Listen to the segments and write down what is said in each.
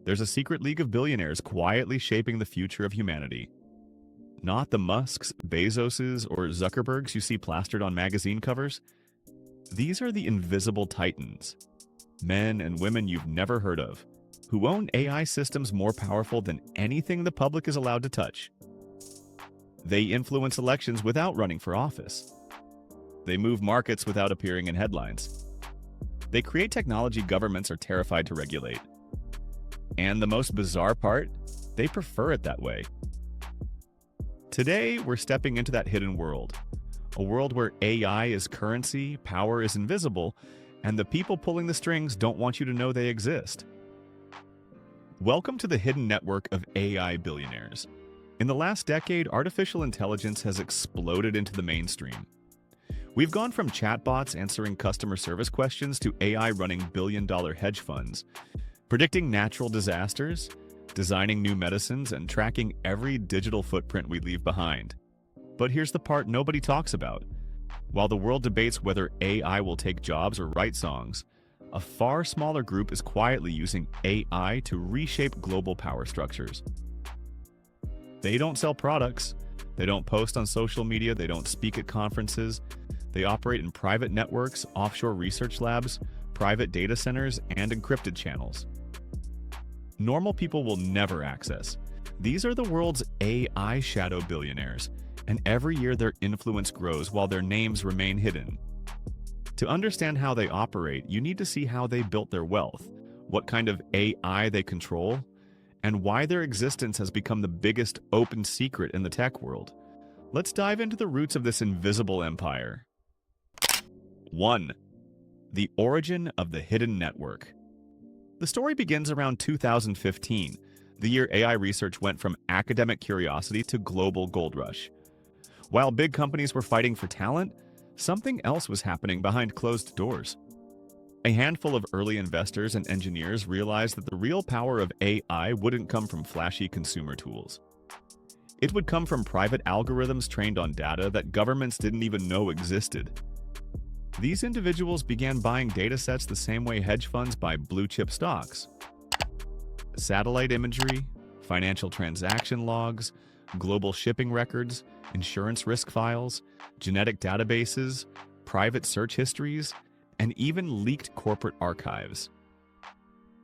There's a secret league of billionaires quietly shaping the future of humanity. Not the Musks, Bezoses, or Zuckerbergs you see plastered on magazine covers. These are the invisible titans, men and women you've never heard of, who own AI systems more powerful than anything the public is allowed to touch. They influence elections without running for office. They move markets without appearing in headlines. They create technology governments are terrified to regulate. And the most bizarre part, they prefer it that way. Today, we're stepping into that hidden world. A world where AI is currency, power is invisible, and the people pulling the strings don't want you to know they exist. Welcome to the hidden network of AI billionaires. In the last decade, artificial intelligence has exploded into the mainstream. We've gone from chatbots answering customer service questions to AI running billion-dollar hedge funds, predicting natural disasters, designing new medicines, and tracking every digital footprint we leave behind. But here's the part nobody talks about. While the world debates whether AI will take jobs or write songs, a far smaller group is quietly using AI to reshape global power structures. They don't sell products, they don't post on social media, they don't speak at conferences, they operate in private networks, offshore research labs, private data centers, and encrypted channels. Normal people will never access. These are the world's AI shadow billionaires, and every year their influence grows while their names remain hidden. To understand how they operate, you need to see how they built their wealth, what kind of AI they control, and why their existence has become the biggest open secret in the tech world. Let's dive into the roots of this invisible empire. 1. The origin of the hidden network. The story begins around 2015, the year AI research went from academic curiosity to global gold rush. While big companies were fighting for talent, something else was happening behind closed doors. A handful of early investors and engineers realized that the real power of AI wouldn't come from flashy consumer tools. It would come from private algorithms trained on data that governments didn't even know existed. These individuals began buying datasets the same way hedge funds buy blue-chip stocks. Satellite imagery, financial transaction logs, global shipping records, insurance risk files, genetic databases, private search histories, and even leaked corporate archives.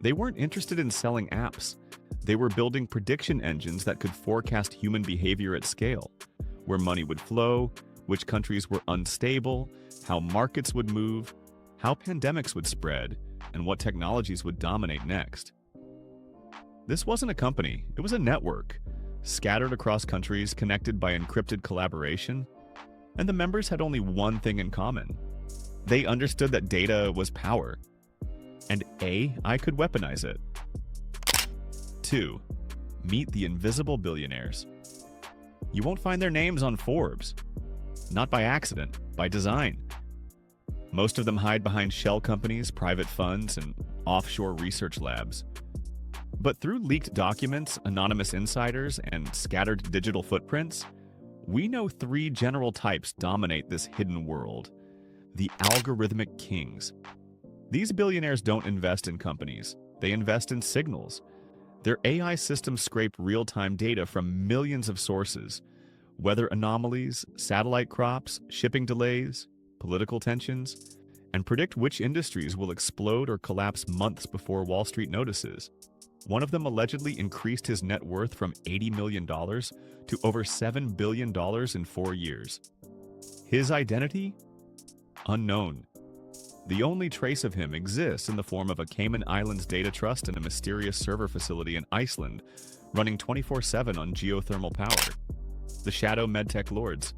They weren't interested in selling apps. They were building prediction engines that could forecast human behavior at scale, where money would flow, which countries were unstable, how markets would move, how pandemics would spread, and what technologies would dominate next. This wasn't a company, it was a network, scattered across countries connected by encrypted collaboration, and the members had only one thing in common. They understood that data was power, and AI could weaponize it. 2. Meet the invisible billionaires. You won't find their names on Forbes. Not by accident, by design. Most of them hide behind shell companies, private funds, and offshore research labs. But through leaked documents, anonymous insiders, and scattered digital footprints, we know 3 general types dominate this hidden world. The algorithmic kings. These billionaires don't invest in companies, they invest in signals. Their AI systems scrape real-time data from millions of sources, weather anomalies, satellite crops, shipping delays, political tensions, and predict which industries will explode or collapse months before Wall Street notices. One of them allegedly increased his net worth from $80 million to over $7 billion in 4 years. His identity? Unknown. The only trace of him exists in the form of a Cayman Islands data trust and a mysterious server facility in Iceland, running 24/7 on geothermal power. The shadow medtech lords.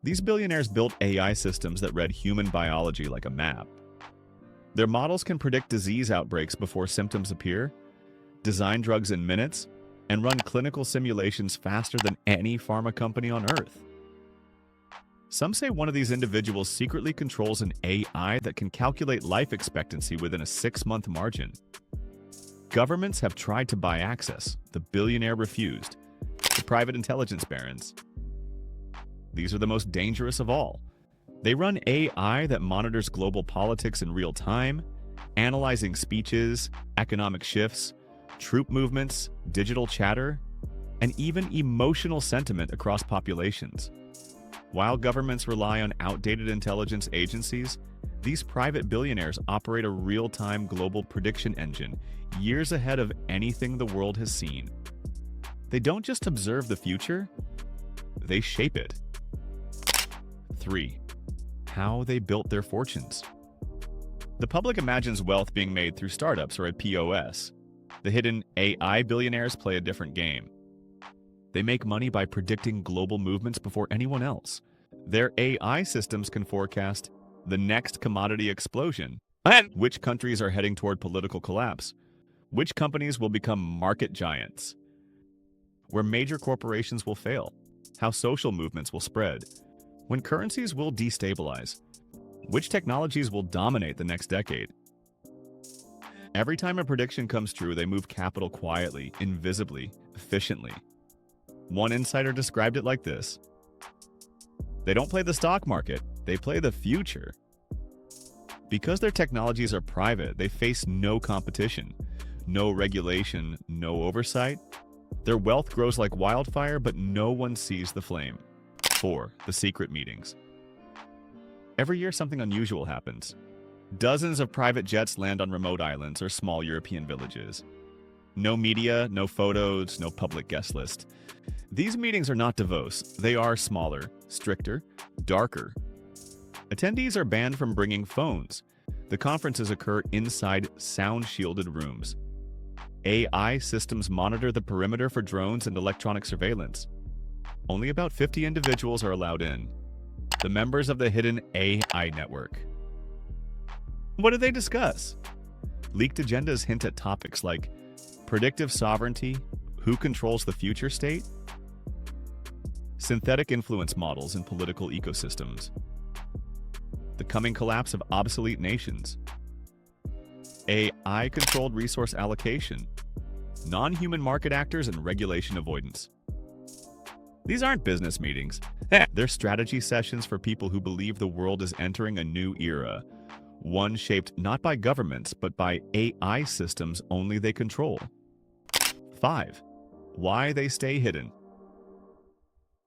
These billionaires built AI systems that read human biology like a map. Their models can predict disease outbreaks before symptoms appear, design drugs in minutes, and run clinical simulations faster than any pharma company on Earth. Some say one of these individuals secretly controls an AI that can calculate life expectancy within a 6-month margin. Governments have tried to buy access. The billionaire refused. The private intelligence barons. These are the most dangerous of all. They run AI that monitors global politics in real time, analyzing speeches, economic shifts, troop movements, digital chatter, and even emotional sentiment across populations. While governments rely on outdated intelligence agencies, these private billionaires operate a real-time global prediction engine, years ahead of anything the world has seen. They don't just observe the future, they shape it. 3. How they built their fortunes. The public imagines wealth being made through startups or at POS. The hidden AI billionaires play a different game. They make money by predicting global movements before anyone else. Their AI systems can forecast the next commodity explosion, and which countries are heading toward political collapse, which companies will become market giants, where major corporations will fail, how social movements will spread, when currencies will destabilize, which technologies will dominate the next decade. Every time a prediction comes true, they move capital quietly, invisibly, efficiently. One insider described it like this: they don't play the stock market, they play the future. Because their technologies are private, they face no competition, no regulation, no oversight. Their wealth grows like wildfire, but no one sees the flame. 4. The secret meetings. Every year something unusual happens. Dozens of private jets land on remote islands or small European villages. No media, no photos, no public guest list. These meetings are not Davos. They are smaller, stricter, darker. Attendees are banned from bringing phones. The conferences occur inside sound-shielded rooms. AI systems monitor the perimeter for drones and electronic surveillance. Only about 50 individuals are allowed in. The members of the hidden AI network. What do they discuss? Leaked agendas hint at topics like predictive sovereignty, who controls the future state, synthetic influence models in political ecosystems, the coming collapse of obsolete nations, AI-controlled resource allocation, non-human market actors, and regulation avoidance. These aren't business meetings. They're strategy sessions for people who believe the world is entering a new era, one shaped not by governments, but by AI systems only they control. 5. Why they stay hidden.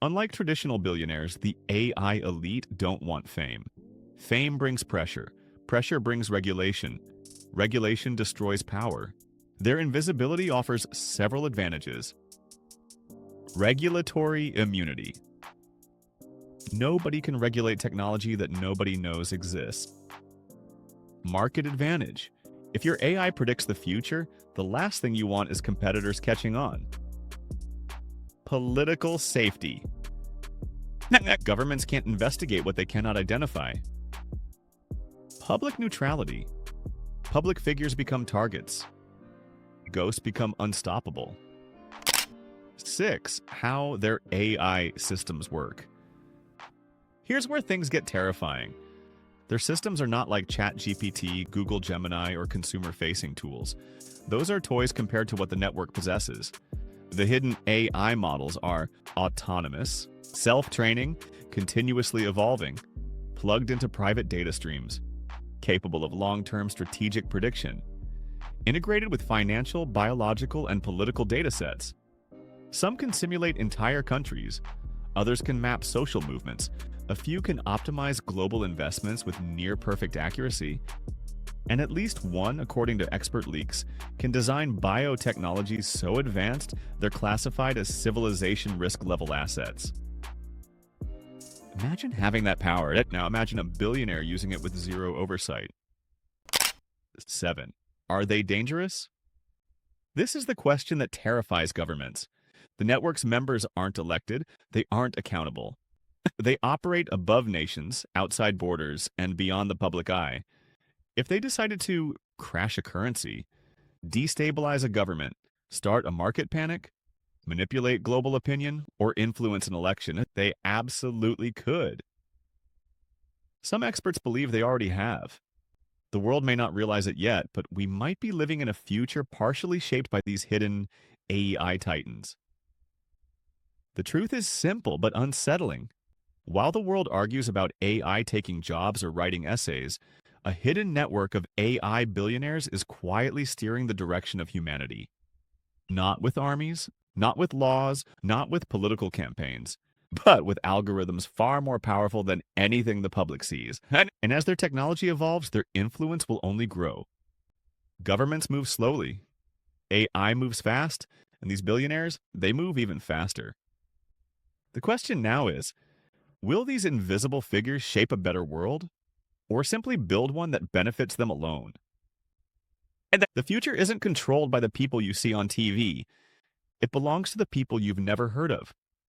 Unlike traditional billionaires, the AI elite don't want fame. Fame brings pressure. Pressure brings regulation. Regulation destroys power. Their invisibility offers several advantages. Regulatory immunity. Nobody can regulate technology that nobody knows exists. Market advantage. If your AI predicts the future, the last thing you want is competitors catching on. Political safety. Governments can't investigate what they cannot identify. Public neutrality. Public figures become targets. Ghosts become unstoppable. 6. How their AI systems work. Here's where things get terrifying. Their systems are not like ChatGPT, Google Gemini, or consumer-facing tools. Those are toys compared to what the network possesses. The hidden AI models are autonomous, self-training, continuously evolving, plugged into private data streams, capable of long-term strategic prediction, integrated with financial, biological, and political datasets. Some can simulate entire countries, others can map social movements, a few can optimize global investments with near-perfect accuracy, and at least one, according to expert leaks, can design biotechnologies so advanced they're classified as civilization risk-level assets. Imagine having that power. Now imagine a billionaire using it with zero oversight. 7. Are they dangerous? This is the question that terrifies governments. The network's members aren't elected, they aren't accountable. They operate above nations, outside borders, and beyond the public eye. If they decided to crash a currency, destabilize a government, start a market panic, manipulate global opinion, or influence an election, they absolutely could. Some experts believe they already have. The world may not realize it yet, but we might be living in a future partially shaped by these hidden AI titans. The truth is simple but unsettling. While the world argues about AI taking jobs or writing essays, a hidden network of AI billionaires is quietly steering the direction of humanity. Not with armies, not with laws, not with political campaigns, but with algorithms far more powerful than anything the public sees. And as their technology evolves, their influence will only grow. Governments move slowly, AI moves fast, and these billionaires, they move even faster. The question now is, will these invisible figures shape a better world, or simply build one that benefits them alone? And the future isn't controlled by the people you see on TV. It belongs to the people you've never heard of,